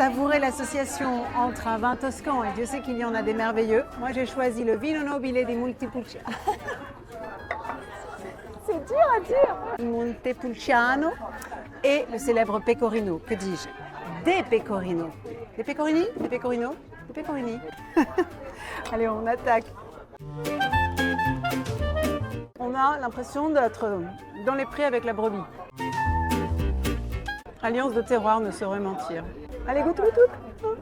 savourer l'association entre un vin toscan, et Dieu sait qu'il y en a des merveilleux, moi j'ai choisi le Vino Nobile di Montepulciano. C'est dur à dire. Montepulciano et le célèbre Pecorino, que dis-je? Des Pecorino. Des Pecorini? Des Pecorino? Des Pecorini. Allez, on attaque. On a l'impression d'être dans les prés avec la brebis. Alliance de terroir ne saurait mentir. Allez, goûte, goûte, goûte.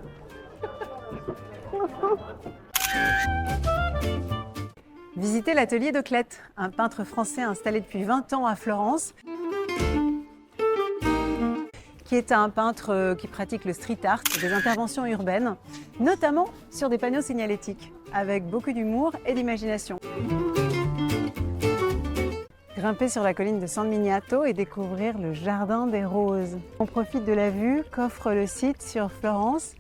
Visitez l'atelier de Clette, un peintre français installé depuis 20 ans à Florence, qui est un peintre qui pratique le street art et des interventions urbaines, notamment sur des panneaux signalétiques, avec beaucoup d'humour et d'imagination. Grimper sur la colline de San Miniato et découvrir le Jardin des Roses. On profite de la vue qu'offre le site sur Florence,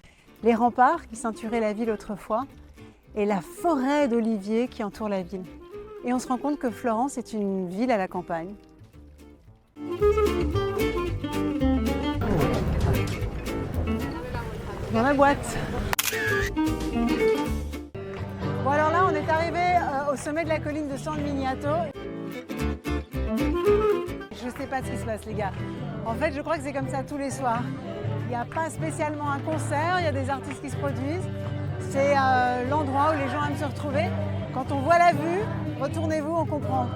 les remparts qui ceinturaient la ville autrefois et la forêt d'oliviers qui entoure la ville. Et on se rend compte que Florence est une ville à la campagne. Dans la boîte. Bon alors là on est arrivé au sommet de la colline de San Miniato. Je ne sais pas ce qui se passe les gars. En fait je crois que c'est comme ça tous les soirs. Il n'y a pas spécialement un concert, il y a des artistes qui se produisent. C'est l'endroit où les gens aiment se retrouver. Quand on voit la vue, retournez-vous, on comprend.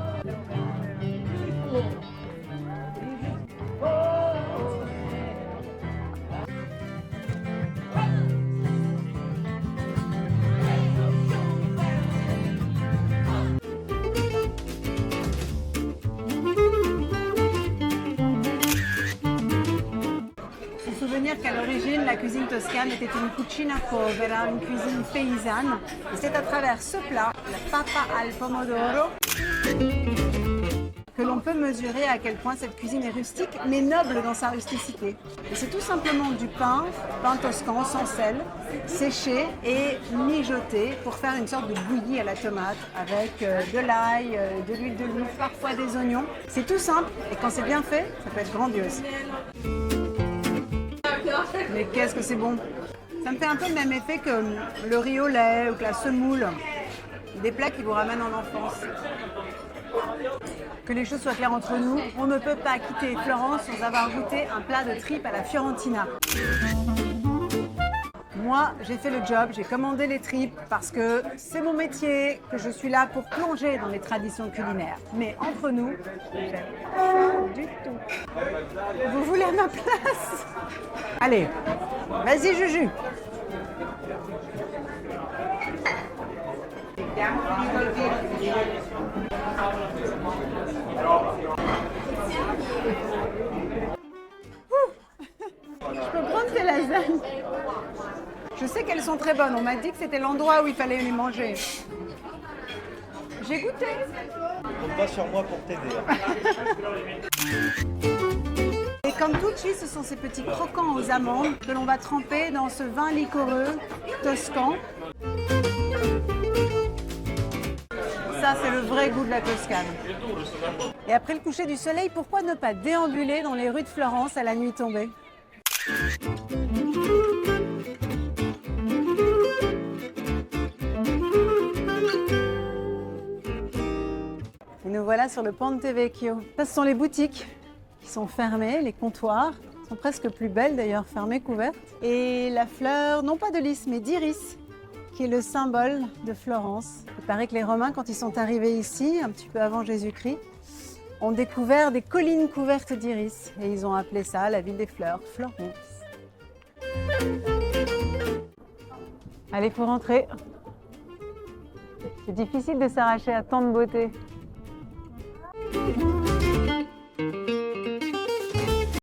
Souvenir qu'à l'origine, la cuisine toscane était une cucina povera, une cuisine paysanne. Et c'est à travers ce plat, la papa al pomodoro, que l'on peut mesurer à quel point cette cuisine est rustique, mais noble dans sa rusticité. Et c'est tout simplement du pain toscan sans sel, séché et mijoté pour faire une sorte de bouillie à la tomate avec de l'ail, de l'huile d'olive, parfois des oignons. C'est tout simple et quand c'est bien fait, ça peut être grandiose. Mais qu'est-ce que c'est bon! Ça me fait un peu le même effet que le riz au lait ou que la semoule. Des plats qui vous ramènent en enfance. Que les choses soient claires entre nous, on ne peut pas quitter Florence sans avoir goûté un plat de tripes à la Fiorentina. Moi, j'ai fait le job, j'ai commandé les tripes parce que c'est mon métier, que je suis là pour plonger dans les traditions culinaires. Mais entre nous, j'aime pas du tout. Vous voulez ma place? Allez, vas-y Juju. Je peux prendre tes lasagnes. Je sais qu'elles sont très bonnes. On m'a dit que c'était l'endroit où il fallait les manger. J'ai goûté. Compte pas sur moi pour t'aider. Les cantucci, ce sont ces petits croquants aux amandes que l'on va tremper dans ce vin liquoreux toscan. Ça, c'est le vrai goût de la Toscane. Et après le coucher du soleil, pourquoi ne pas déambuler dans les rues de Florence à la nuit tombée? Et nous voilà sur le Ponte Vecchio. Ça, ce sont les boutiques qui sont fermées, les comptoirs sont presque plus belles d'ailleurs, fermées, couvertes. Et la fleur, non pas de lys, mais d'iris, qui est le symbole de Florence. Il paraît que les Romains, quand ils sont arrivés ici, un petit peu avant Jésus-Christ, ont découvert des collines couvertes d'iris. Et ils ont appelé ça la ville des fleurs, Florence. Allez, il faut rentrer. C'est difficile de s'arracher à tant de beauté.